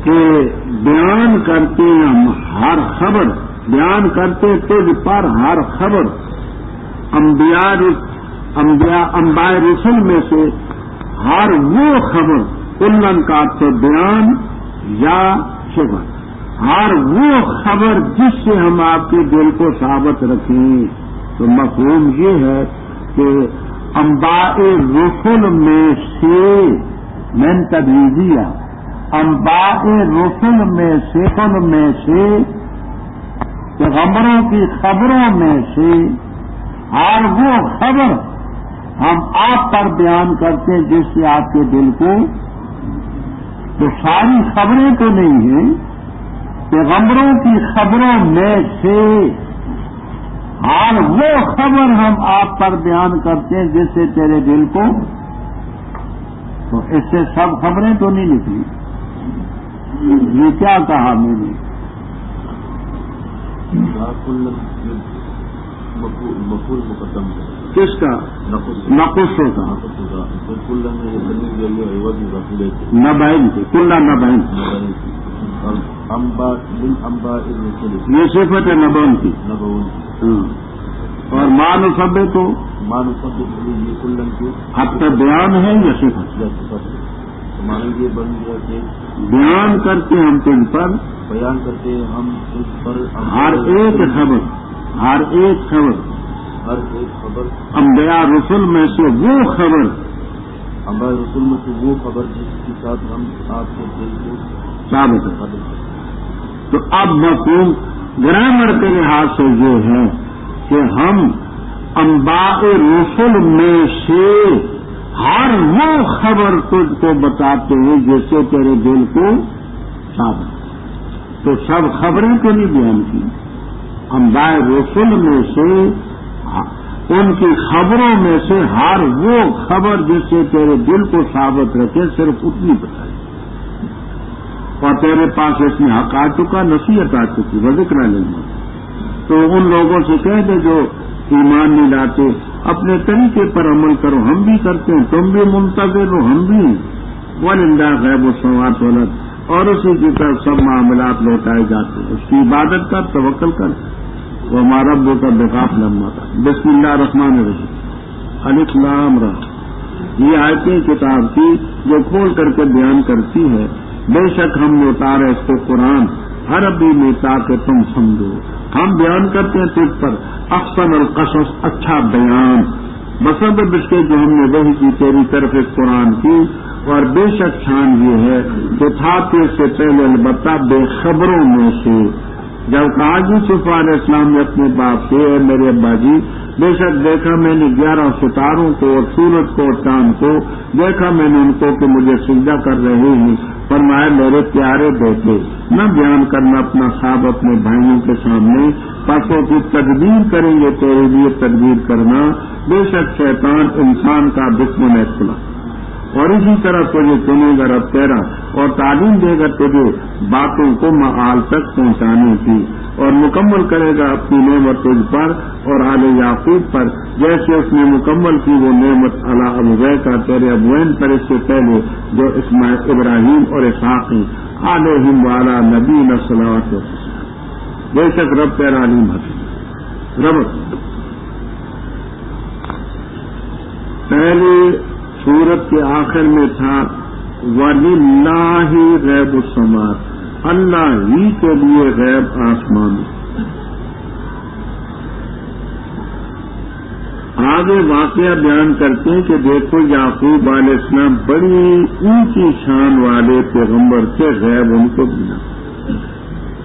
کہ بیان کرتے ہم ہر خبر، بیان کرتے تجھ پر ہر خبر، انبیاء رسل میں سے ہر وہ خبر، کلن کا تو بیان یا خبر، ہر وہ خبر جس سے ہم آپ کے دل کو ثابت رکھیں. تو مفہوم یہ ہے کہ انباء رسل میں سے من تدریجیہ، انباء رسل میں سے پیغمبروں کی خبروں میں سے ہر وہ خبر ہم آپ پر بیان کرتے ہیں جس سے آپ کے دل کو، تو ساری خبریں تو نہیں ہیں، پیغمبروں کی خبروں میں سے ہر وہ خبر ہم آپ پر بیان کرتے ہیں جس سے تیرے دل کو، تو اس سے سب خبریں تو نہیں نکلی. یہ کیا کہا میں نے؟ کس کا؟ نقص ہوتا نبائن کی، کلّا نبائن، یہ صفت ہے نبون کی. اور مان سب تو اب تک بیان ہے یا صفت؟ یہ بن گیا کہ بیان کرتے ہم تجھ پر، بیان کرتے ہم تجھ پر ہر ایک خبر، ہر ایک خبر، ہر ایک خبر، انبیاء رسل میں سے وہ خبر، انبیاء رسول میں سے وہ خبر جس کے ساتھ ہم آپ کے دل کو ثابت کرتے. تو اب مفہوم گرامر کے لحاظ سے یہ ہے کہ ہم انباء رسل میں سے ہر وہ خبر تجھ کو بتاتے ہیں جس سے تیرے دل کو ثابت. تو سب خبریں تو نہیں بیان کی، انبیاء رسل میں سے ان کی خبروں میں سے ہر وہ خبر جس سے تیرے دل کو ثابت رکھے صرف اتنی بتائی. اور تیرے پاس اس میں حق آ چکا، نصیحت آ چکی، وذکر للموت. تو ان لوگوں سے کہہ دے جو ایمان نہیں لاتے، اپنے طریقے پر عمل کرو، ہم بھی کرتے ہیں، تم بھی منتظر ہو، ہم بھی. وَلِلَّهِ غَيْبُ السَّمَاوَاتِ وَالْأَرْضِ، اور اسی کی طرف سب معاملات لوٹائے جاتے ہیں. اس کی عبادت کر، توکل کر. وَمَا رَبُّكَ بِغَافِلٍ عَمَّا تَعْمَلُونَ. بسم اللہ الرحمن الرحیم. الف لام را، یہ آیتیں کتاب کی جو کھول کر کے بیان کرتی ہے. بے شک ہم نے اتارا اس کو قرآن عربی میں تاکہ تم سمجھو. ہم بیان کرتے ہیں تجھ پر احسن القصص، اچھا بیان، بسبب اس کے جو ہم نے وحی کی تیری طرف اس قرآن کی. اور بے شک شان یہ ہے کہ تھا اس سے پہلے البتہ بے خبروں میں سے. جب کہا یوسف علیہ السلام نے اپنے باپ سے، اے میرے ابا جی، بے شک دیکھا میں نے 11 ستاروں کو اور سورج کو اور چاند کو، دیکھا میں نے ان کو کہ مجھے سجدہ کر رہے ہیں. فرمایا میرے پیارے بیٹے، نہ بیان کرنا اپنا خواب اپنے بھائیوں کے سامنے، پسوں کی تدبیر کریں گے تیرے لیے تدبیر کرنا. بے شک شیطان انسان کا دشمن ہے کھلا، اور اسی طرح تجھے چنے گا رب تیرا، اور تعلیم دے گا تجھے باتوں کو معال تک پہنچانے کی، اور مکمل کرے گا اپنی نعمت تجھ پر اور آل یعقوب پر، جیسے اس نے مکمل کی وہ نعمت علی ابویہ کا تیرے ابوین پر اس سے پہلے جو اسماعیل، ابراہیم اور اسحاق ہیں، علیہم وعلی نبینا الصلوات والسلام. بے شک رب تیرا علیم حکیم. رب پہلی سورت کے آخر میں تھا وَلِلَّهِ غَيْبُ السَّمَاوَاتِ، اللہ ہی کے لیے غیب آسمان. آگے واقعہ بیان کرتے ہیں کہ دیکھو یعقوب علیہ السلام بڑی اونچی شان والے پیغمبر کے غیب ان کو ملا،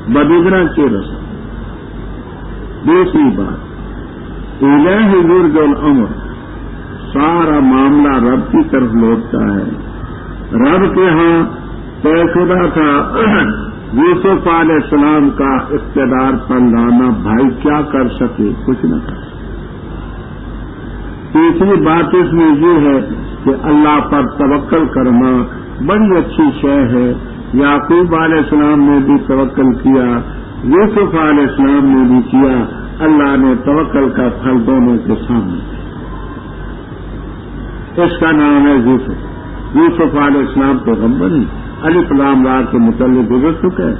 بدگرہ کے رسول. دوسری بات، الہ یرجع الامر، سارا معاملہ رب کی طرف لوٹتا ہے. رب کے ہاں طے شدہ تھا یوسف علیہ السلام کا اقتدار پر لانا، بھائی کیا کر سکے؟ کچھ نہ کر سکے. تیسری بات اس میں یہ ہے کہ اللہ پر توکل کرنا بڑی اچھی شے ہے. یعقوب علیہ السلام نے بھی توکل کیا، یوسف علیہ السلام نے بھی کیا. اللہ نے توکل کا پھل دونوں کے سامنے. اس کا نام ہے یوسف. یوسف علیہ السلام پیغمبر ہی، الف لام را کے متعلق گزر چکے ہیں.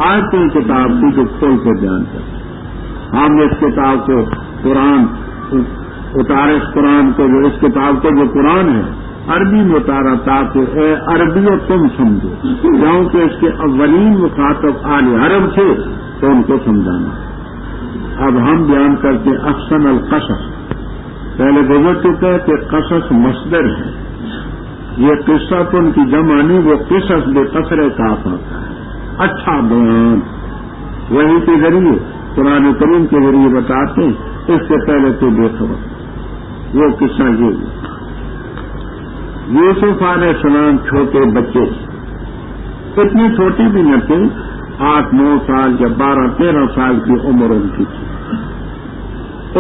آج کوئی کتاب کی جو کھول کے بیان کرتے ہم اس کتاب کو قرآن اتارے، اس قرآن کو جو اس کتاب کو جو قرآن ہے عربی میں اتارا تاکہ اے عربیوں تم سمجھو، کیونکہ اس کے اولین مخاطب آل عرب تھے تو ان کو سمجھانا. اب ہم بیان کرتے ہیں احسن القصص. پہلے گزر چکے کہ قصص مصدر ہے، یہ قصہ تو ان کی جمع نہیں، وہ قصص بے قصر کاف آتا ہے. اچھا بیان وہی کے ذریعے قرآن کریم کے ذریعے بتاتے ہیں. اس سے پہلے تو بے خبر وہ قصہ یہ ہوا. یوسف علیہ السلام چھوٹے بچے تھے، اتنی چھوٹی بھی نہ تھے، 8-9 سال یا 12-13 سال کی عمر ان کی تھی.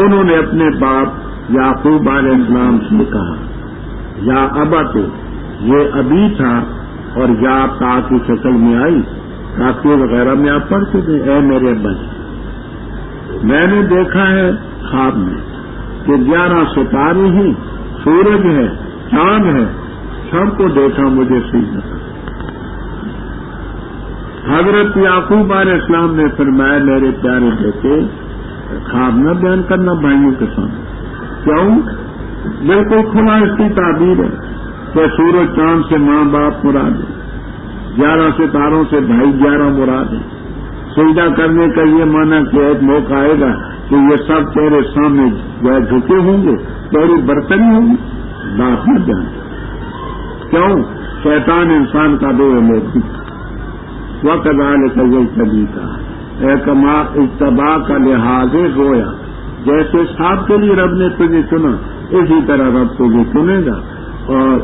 انہوں نے اپنے باپ یعقوب علیہ السلام سے کہا یا ابا تو یہ ابھی تھا اور یا تا کی شکل میں آئی، کافی وغیرہ میں آپ پڑھ چکے. اے میرے ابا جی، میں نے دیکھا ہے خواب میں کہ 11 ستارے ہیں، سورج ہے، چاند ہے، سب کو دیکھا مجھے سجدہ کرا. حضرت یعقوب علیہ السلام نے فرمایا میرے پیارے بیٹے خواب نہ بیان کرنا بھائیوں کے سامنے. کیوں؟ بالکل کھلا اس کی تعبیر ہے کہ سورج چاند سے ماں باپ مراد ہے، 11 ستاروں سے بھائی 11 مراد ہے. سجدہ کرنے کا یہ معنی کہ ایک موقع آئے گا کہ یہ سب تیرے سامنے جھکے ہوں گے، تیری برتری ہوگی. بات نہ جان. کیوں؟ شیطان انسان کا دو ہے. وقت ڈالے کا یہ کبھی کا کما اجتبا کا لحاظ گویا، جیسے سانپ کے لیے رب نے تجھے چنا اسی طرح رب تجھے چنے گا اور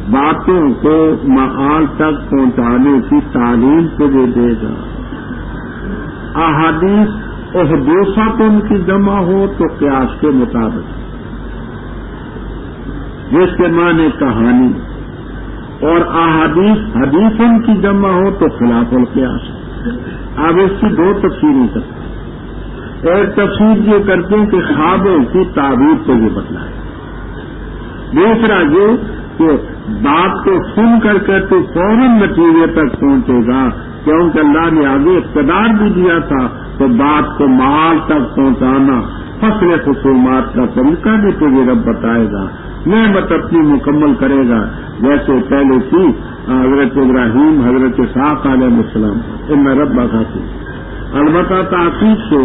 باتوں کو معال تک پہنچانے کی تعلیم تجھے دے گا. احادیث احدوثات ان کی جمع ہو تو قیاس کے مطابق، جس کے معنی کہانی، اور احادیث حدیث ان کی جمع ہو تو خلاف القیاس. اب اس کی 2 تفسیریں کرتے ہیں. ایک تفسیر یہ کرتے ہیں کہ خوابوں کی تعبیر کو یہ بتلائے. دوسرا یہ کہ بات کو سن کر کے تو فوراً نتیجے تک پہنچے گا، کیونکہ اللہ نے آگے اقتدار بھی دیا تھا تو بات کو مال تک پہنچانا، فصل خصومات کا طریقہ بھی تجھے رب بتائے گا، نعمت اپنی مکمل کرے گا جیسے پہلے تھی حضرت ابراہیم حضرت اسحاق علیہ السلام. ان رب بخاتی البتہ تحقیق سے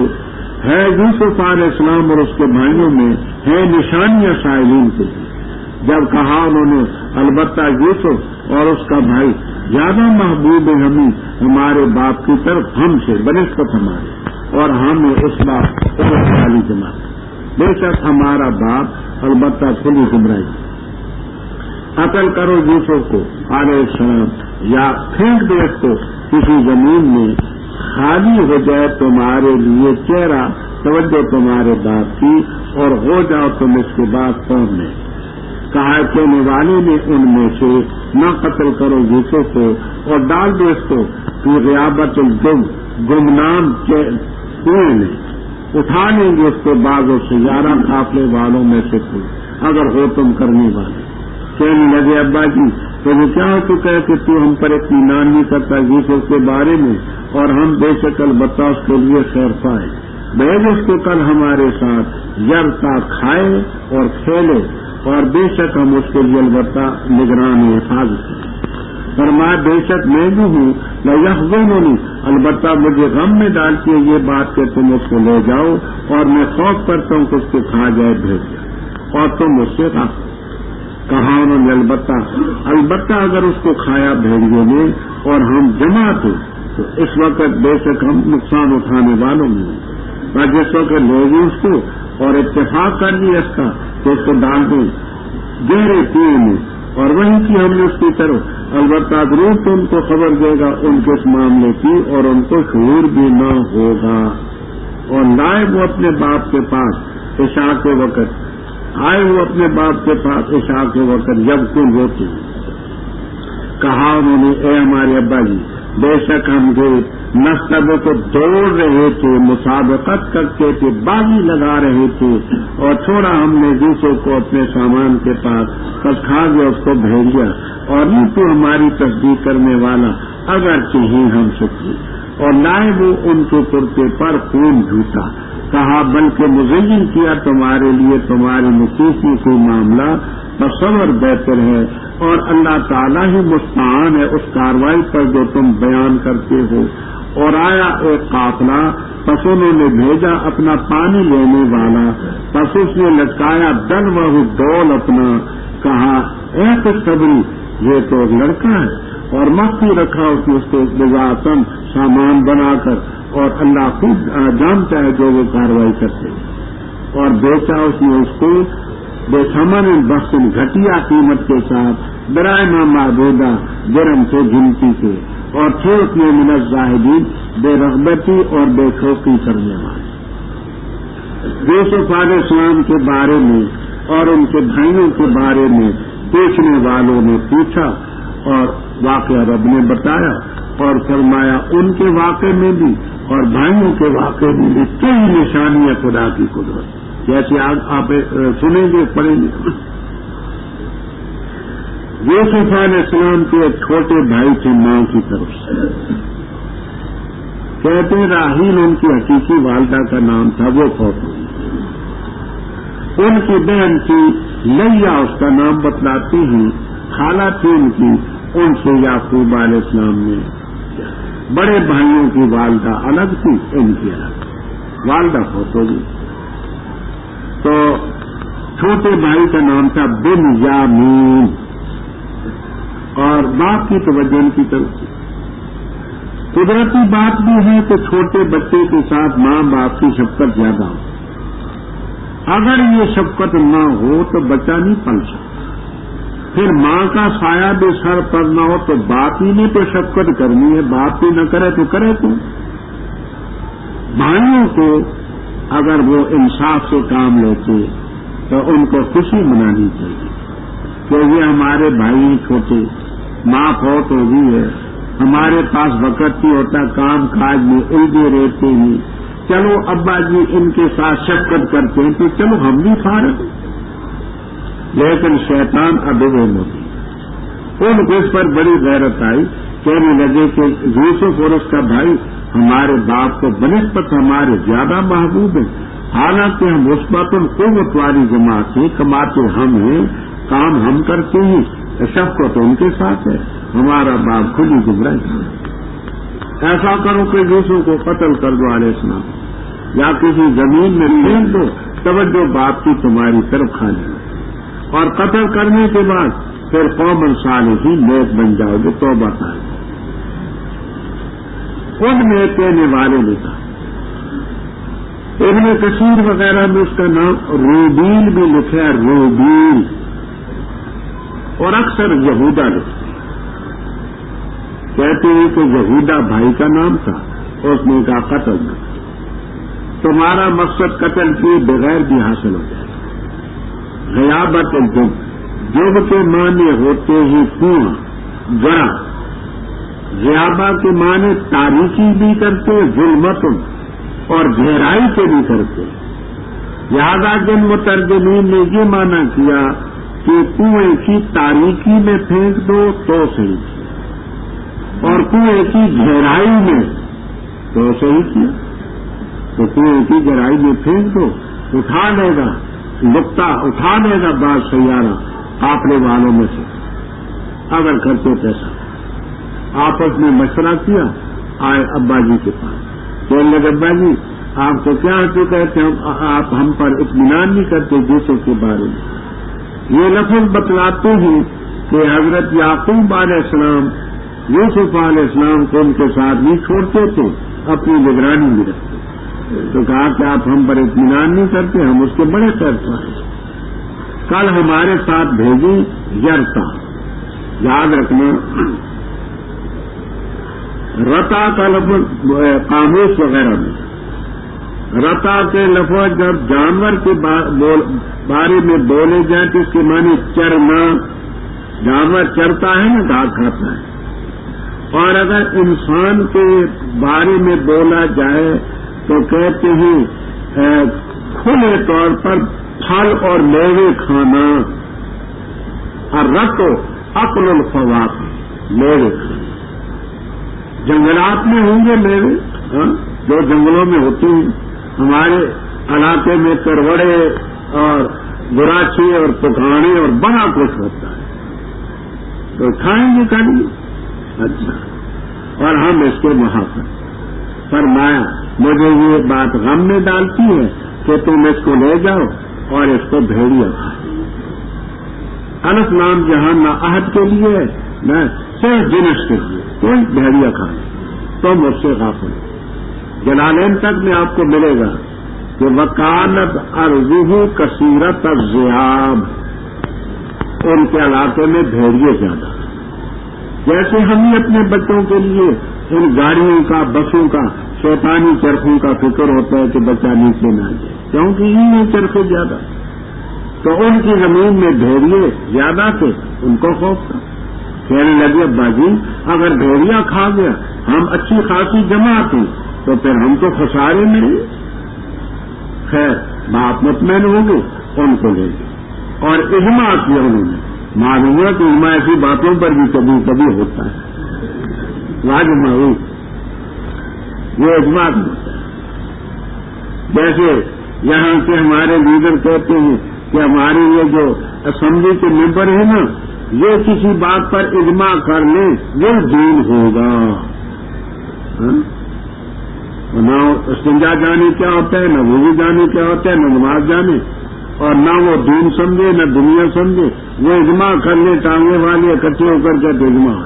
ہے یوسف علیہ السلام اور اس کے بھائیوں میں ہے نشانیاں سائلین کے لیے. جب کہا انہوں نے البتہ یوسف اور اس کا بھائی زیادہ محبوب ہمیں ہمارے باپ کی طرف ہم سے بنسبت ہمارے، اور ہم اس بات والی جماعت. بے شک ہمارا باپ البتہ کھلی گمراہی. قتل کرو یوسف کو علیہ السلام یا پھینک دو اس کو کسی زمین میں، خالی ہو جائے تمہارے لیے چہرہ توجہ تمہارے باپ کی، اور ہو جاؤ تم اس کے بعد قوم میں. کہا کہنے والے نے ان میں سے نہ قتل کرو یوسف کو اور ڈال دو اس کو کہ غیابت الجم گمنام کے کنویں میں، اٹھا لیں گے اس کو بعض اور 11 قافلے والوں میں سے کوئی اگر ہو تم کرنے والے. کہنے لگے ابا جی تجھے کیا ہو چکا ہے کہ تو ہم پر اطمینان نہیں کرتا یوسف کے بارے میں، اور ہم بے شک البتہ اس کے لیے خیر پائے. بھیج اس کو کل ہمارے ساتھ یرتا کھائے اور کھیلے، اور بے شک ہم اس کے لیے البتہ نگران حفاظت ہیں. فرمایا بے شک میں بھی ہوں لیحزننی، البتہ مجھے غم میں ڈالتی ہے یہ بات کہ تم اس کو لے جاؤ، اور میں خوف کرتا ہوں کہ اس کو کھا جائے بھیج جائے اور تم اس سے راہ. کہا انہوں نے البتہ اگر اس کو کھایا بھیڑیے نے اور ہم جمع تھے تو اس وقت بے شک ہم نقصان اٹھانے والوں میں ہیں. پر جس وقت لے گی اس کو اور اتفاق کر لیا اس کا تو اس کو ڈال دیں گہرے کنویں میں، اور وہیں کی ہم نے اس کی طرف. البتہ ضرور تو ان کو خبر دے گا ان کے اس معاملے کی، اور ان کو شعور بھی نہ ہوگا. اور لائے وہ اپنے باپ کے پاس عشاء کے وقت، آئے وہ اپنے باپ کے پاس عشاء کے وقت جب کن روتے. کہا انہوں نے اے ہمارے ابا جی بے شک ہم گئے نستب کو دوڑ رہے تھے، مسابقت کرتے تھے، بازی لگا رہے تھے، اور چھوڑا ہم نے یوسف کو اپنے سامان کے پاس، بس کھا گیا، اس کو بھیج دیا، اور نہیں تو ہماری تصدیق کرنے والا اگرچہ ہی ہم سکے، اور لائے وہ ان کے کرتے پر خون جھوٹا، کہا بلکہ مزین کیا تمہارے لیے تمہاری نصیحت کوئی معاملہ، تصور بہتر ہے، اور اللہ تعالیٰ ہی مستعان ہے اس کاروائی پر جو تم بیان کرتے ہو۔ اور آیا ایک قافلہ، پس انہوں نے بھیجا اپنا پانی لینے والا، پس اس نے لٹکایا دل وہ ڈول اپنا، کہا اے خوشخبری یہ تو ایک لڑکا ہے، اور مخفی رکھا اس کو بذاتن سامان بنا کر، اور اللہ خود جانتا ہے جو وہ کاروائی کرتے، اور بیچا اس نے اس کو بے ثمن بخشن گھٹیا قیمت کے ساتھ، برائے معبودہ درم سے گنتی کے، اور تھے اس میں من الزاہدین بے رغبتی اور بے خوفی کرنے والے۔ یوسف علیہ السلام کے بارے میں اور ان کے بھائیوں کے بارے میں پوچھنے والوں نے پوچھا، اور واقعہ رب نے بتایا، اور فرمایا ان کے واقعے میں بھی اور بھائیوں کے واقعے میں بھی کئی نشانیاں خدا کی قدرت، جیسے آپ سنیں گے پڑھیں گے۔ یوسف علیہ السلام کے ایک چھوٹے بھائی تھے ماں کی طرف سے، کہتے ہیں راحیل ان کی حقیقی والدہ کا نام تھا، وہ فوت ہوئی۔ ان کی بہن تھی لیا، اس کا نام بتلاتی ہی، خالہ تھی ان کی، ان سے یعقوب علیہ السلام نے، بڑے بھائیوں کی والدہ الگ تھی، ان کی الگ، والدہ فوت ہو گئی، تو چھوٹے بھائی کا نام تھا بنیامین، اور باپ کی توجہ ان کی طرف سے۔ قدرتی بات بھی ہے کہ چھوٹے بچے کے ساتھ ماں باپ کی شفقت زیادہ ہو، اگر یہ شفقت نہ ہو تو بچہ نہیں پل سکتا، پھر ماں کا سایہ بھی سر پر نہ ہو تو باپ ہی نے تو شفقت کرنی ہے، باپ ہی نہ کرے تو کرے تو۔ بھائیوں کو اگر وہ انصاف سے کام لیتے تو ان کو خوشی منانی چاہیے کہ یہ ہمارے بھائی چھوٹے، ماں فوت ہو گئی ہے، ہمارے پاس وقت نہیں ہوتا، کام کاج میں الجھے رہتے ہیں، چلو ابا جی ان کے ساتھ شفقت کرتے ہیں تو چلو ہم بھی فارغ ہیں۔ لیکن شیطان عدو موتی، ان کو اس پر بڑی غیرت آئی، کہنے لگے کہ یوسف اور اس کا بھائی ہمارے باپ کو بنسبت ہمارے زیادہ محبوب ہیں، حالانکہ ہم مثبت قوت والی جماعت ہیں، کماتے ہم ہیں، کام ہم کرتے ہیں، شفقت ان کے ساتھ ہے، ہمارا باپ کھلی گمراہی۔ ایسا کرو کہ یوسف کو قتل کر دو علیہ السلام، یا کسی زمین میں پھینک دو، توجہ باپ کی تمہاری طرف کھانے، اور قتل کرنے کے بعد پھر قوم صالحین نیک بن جاؤ گے، توبہ کرو۔ ان میں کہنے والے نے کہا، ابن کثیر وغیرہ میں اس کا نام روبیل بھی لکھا ہے، روبیل، اور اکثر یہودا لکھتے ہیں، کہتے ہیں کہ یہودا بھائی کا نام تھا، اس نے کہا قتل نہ، تمہارا مقصد قتل کیے بغیر بھی حاصل ہو جائے۔ غیابت جب کے معنی ہوتے ہی کنواں، گڑھا، غیابہ کے معنی تاریکی بھی کرتے، ظلمت اور گہرائی کے بھی کرتے، لہذا جن مترجمین نے یہ معنی کیا کہ کنویں کی تاریکی میں پھینک دو تو صحیح کیا، اور کنویں کی گہرائی میں تو صحیح کیا، تو کنویں کی گہرائی میں پھینک دو، اٹھا لے گا نقطہ، اٹھا لے گا بعض سیارہ قافلے والوں میں سے، اگر کرتے پیسہ۔ آپس میں مشورہ کیا، آئے ابا جی کے پاس، کہنے لگے ابا جی آپ کو کیا چکا ہے کہ آپ ہم پر اطمینان نہیں کرتے یوسف کے بارے میں۔ یہ لفظ بتلاتے ہیں کہ حضرت یعقوب علیہ السلام یوسف علیہ السلام کو ان کے ساتھ نہیں چھوڑتے تھے، اپنی نگرانی میں رکھتے، تو کہا کہ آپ ہم پر اطمینان نہیں کرتے، ہم اس کے بڑے فیصلہ ہیں، کل ہمارے ساتھ بھیجی یرتا، یاد رکھنا رتا کا لفظ قاموس وغیرہ میں، رتا کے لفظ جب جانور کے بارے میں بولے جائیں تو اس کے معنی چرنا، جانور چرتا ہے نا، گھاس کھاتا ہے، اور اگر انسان کے بارے میں بولا جائے تو کہتے ہیں کھلے طور پر پھل اور میوے کھانا، اور رکھو عقل الفواکہ، میوے کھانا۔ جنگلات میں ہوں گے میوے، جو جنگلوں میں ہوتی ہیں، ہمارے علاقے میں کروڑے اور براچی اور پکانے اور بڑا کچھ ہوتا ہے، تو کھائیں گے کبھی؟ اچھا، اور ہم اس کے محافظ۔ فرمایا مجھے یہ بات غم میں ڈالتی ہے کہ تم اس کو لے جاؤ اور اس کو بھیڑیا کھائے۔ الف لام جہاں نہ عہد کے لیے ہے نہ صرف جنس کے لیے، کوئی بھیڑیا کھائے تم اس سے غافل۔ جلالین تک میں آپ کو ملے گا کہ وکالت ارضہ کثیرت الذئاب، ان کے علاقے میں بھیڑیے زیادہ، جیسے ہم ہی اپنے بچوں کے لیے ان گاڑیوں کا، بسوں کا، شیطانی چرخوں کا فکر ہوتا ہے کہ بچہ نیچے نہ جائے، کیونکہ ان چرخے زیادہ، تو ان کی زمین میں بھیڑیے زیادہ تھے، ان کو خوف تھا۔ کہنے لگے ابا جی اگر بھیڑیا کھا گیا، ہم اچھی خاصی جماعت ہیں تو پھر ہم تو خسارے میں ہیں۔ خیر باپ مطمئن ہوں گے، ان کو لے گئے اور اجماع کیا انہوں نے۔ معلوم ہے کہ اجماع ایسی باتوں پر بھی کبھی کبھی ہوتا ہے، واجمع ہوئی یہ اجماع ہوتا ہے۔ جیسے یہاں کے ہمارے لیڈر کہتے ہیں کہ ہمارے یہ جو اسمبلی کے ممبر ہیں نا، یہ کسی بات پر اجماع کر لیں وہ دین ہوگا۔ نہ استنجا جانے کیا ہوتا ہے، نہ وضو جانے کیا ہوتا ہے، نہ نماز جانے، اور نہ وہ دین سمجھے نہ دنیا سمجھے، وہ اجماع کر لیں ٹانگے والے اکٹھے ہو کر کے تو اجماع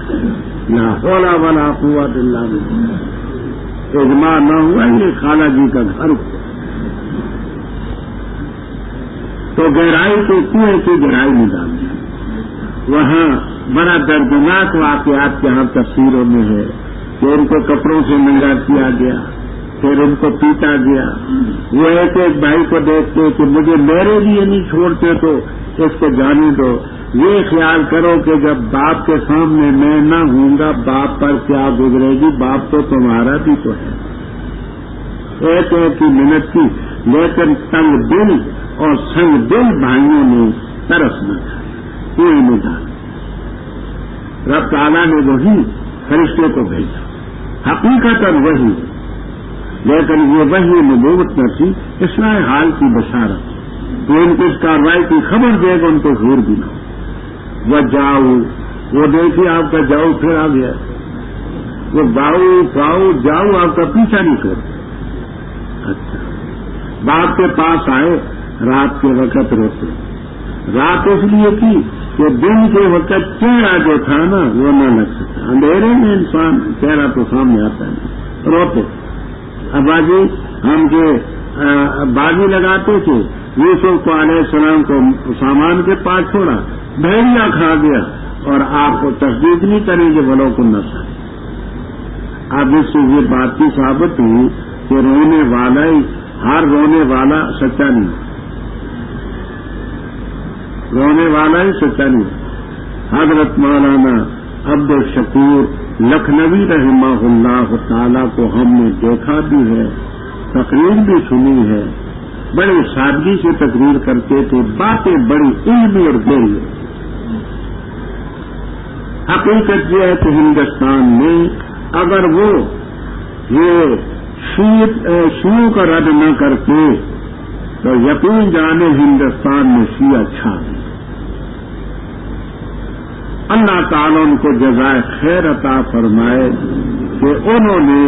لا حول ولا قوت الا باللہ۔ اجماع نہ ہوا یہ خالہ جی کا گھر، تو گہرائی کے کنویں کی گہرائی میں ڈال دی۔ وہاں بڑا دردناک واقعات یہاں تفسیروں میں ہے کہ ان کو کپڑوں سے ننگا کیا گیا، پھر ان کو پیٹا گیا۔ وہ ایک بھائی کو دیکھتے کہ مجھے میرے لیے نہیں چھوڑتے تو اس کو جانے دو، یہ خیال کرو کہ جب باپ کے سامنے میں نہ ہوں گا باپ پر کیا گزرے گی، باپ تو تمہارا بھی تو ہے۔ ایک کی منت کی، لیکن تنگ دل اور سنگ دل بھائیوں نے ترس نہ کھایا، کوئی نہیں ڈالا۔ رب تعالیٰ نے وہی فرشتے کو بھیجا، حقیقت وہی، لیکن یہ وہی نبوت نہ تھی، اصلاح حال کی بشارت، تو ان کو اس کارروائی کی خبر دے گا، ان کو حور بھی نہ ہو۔ وہ جاؤ، وہ دیکھیے آپ کا جاؤ پھر آ گیا، وہ باؤ جاؤ آپ کا پیچھا نہیں کرتا۔ اچھا، باپ کے پاس آئے، رات کے وقت روتے، رات اس لیے کی کہ دن کے وقت چہرہ جو تھا نا وہ نہ لگ سکتا، اندھیرے میں انسان چہرہ تو سامنے آتا ہے، روتے۔ ابا جی ہم جو بازی لگاتے تھے، یوسف کو علیہ السلام کو سامان کے پاس چھوڑا، بھیڑیا کھا گیا، اور آپ کو تصدیق نہیں کریں گے بلو کو نہ سکے۔ اب اس سے یہ بات کی ثابت ہوئی کہ رونے والا ہی، ہر رونے والا سچا نہیں، رونے والا ہی سچا نہیں۔ حضرت مولانا عبد الشکور لکھنوی رحمہ اللہ تعالیٰ کو ہم نے دیکھا بھی ہے، تقریر بھی سنی ہے، بڑی سادگی سے تقریر کرتے تھے، باتیں بڑی علمی اور گہری۔ حقیقت یہ ہے کہ ہندوستان میں اگر وہ یہ شیعوں کا رد نہ کرتے تو یقین جانے ہندوستان میں شیعہ چھا گئے۔ اللہ تعالیٰ ان کو جزائے خیر عطا فرمائے کہ انہوں نے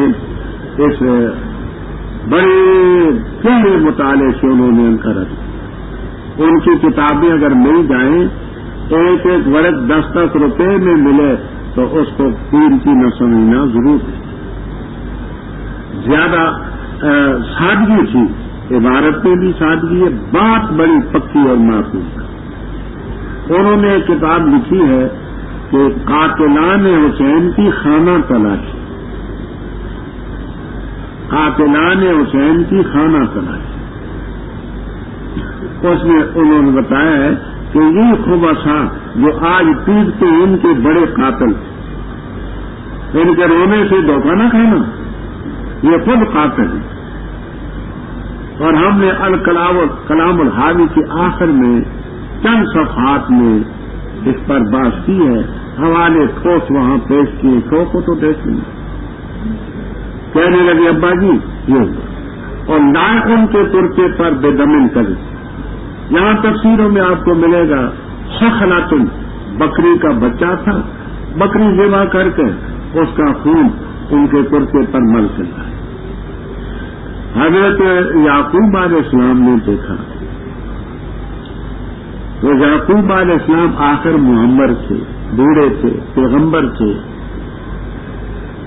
اس بڑے گہرے مطالعے سے انہوں نے ان کا رد، ان کی کتابیں اگر مل جائیں، ایک ایک ورق 10-10 روپے میں ملے تو اس کو قیمتی نہ سمجھنا ضرور ہے۔ زیادہ سادگی تھی، عبارت میں بھی سادگی ہے، بات بڑی پکی اور معقول۔ انہوں نے ایک کتاب لکھی ہے کہ قاتلان حسین کی خانہ تلاشی، قاتلان حسین کی خانہ تلاشی۔ اس میں انہوں نے بتایا ہے کہ یہ خبثاء جو آج پیٹتے ان کے بڑے قاتل، ان کے رونے سے دھوکہ نہ کھانا، یہ خود قاتل ہے۔ اور ہم نے کلام الحاوی کے آخر میں چند صفحات میں اس پر بات کی ہے، حوالے ٹھوس وہاں پیش کیے، شو کو تو دیکھ لیں۔ کہنے لگے ابا جی یہ ہوا، اور نہ ان کے کرتے پر بے دمن کر، یہاں تفسیروں میں آپ کو ملے گا سخلاتن، بکری کا بچہ تھا، بکری ذبح کر کے اس کا خون ان کے کرتے پر مل چلا ہے۔ حضرت یعقوب علیہ السلام نے دیکھا، وہ یعقوب علیہ السلام آخر معمر تھے، بوڑھے تھے، پیغمبر تھے،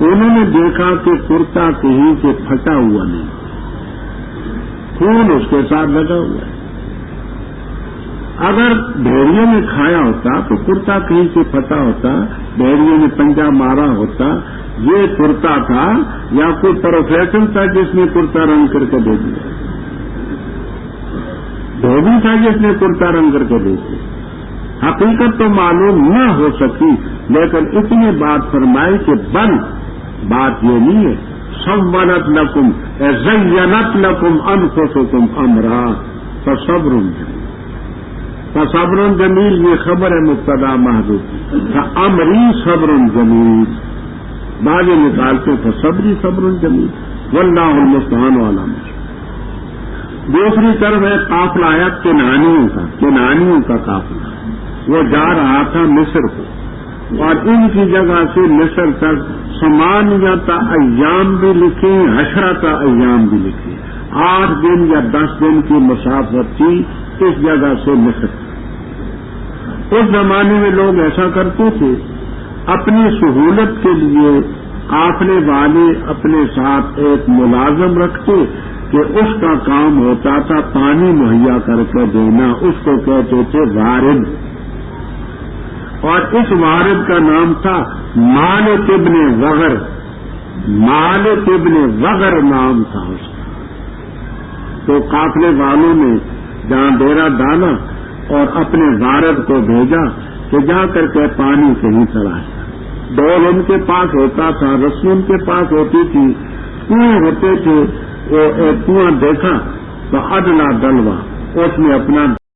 انہوں نے دیکھا کہ کرتا کہیں سے پھٹا ہوا نہیں، خون اس کے ساتھ لگا ہوا ہے۔ اگر بھیڑیے نے کھایا ہوتا تو کرتا کہیں سے پھٹا ہوتا، بھیڑیے نے پنجہ مارا ہوتا، یہ کرتا تھا یا کوئی پروفیسر تھا جس نے کرتا رنگ کر کے دے دیا، دھوبی تھا جس نے کرتا رنگ کر کے دے دیا۔ حقیقت تو معلوم نہ ہو سکی، لیکن اتنی بات فرمائی کہ بات یہ نہیں ہے سولت لکم زینت لکم انفسکم امرا فصبر جمیل، فصبر جمیل یہ خبر ہے مبتدا محذوف، امری صبر جمیل، بعض نکالتے فصبری صبر جمیل، واللہ المستعان علی ما شاء۔ دوسری طرف ہے قافلہ آیا کنانیوں کا قافلہ، وہ جا رہا تھا مصر کو، اور ان کی جگہ سے مصر تک 8 ایام بھی لکھی، 10 ایام بھی لکھی، 8 دن یا 10 دن کی مسافت تھی اس جگہ سے مصر۔ اس زمانے میں لوگ ایسا کرتے تھے، اپنی سہولت کے لیے قافلے والے اپنے ساتھ ایک ملازم رکھتے کہ اس کا کام ہوتا تھا پانی مہیا کر کے دینا، اس کو کہتے تھے وارد، اور اس وارد کا نام تھا مالک ابن وغر، مالک ابن وغر نام تھا اس کا۔ تو قافلے والوں نے جہاں ڈیرا ڈالا اور اپنے وارد کو بھیجا کہ جا کر کے پانی کہیں تلاش، ڈول ان کے پاس ہوتا تھا، رسی ان کے پاس ہوتی تھی، کنویں ہوتے تھے، وہ ایک کنواں دیکھا تو ادنا دلوا، اس میں اپنا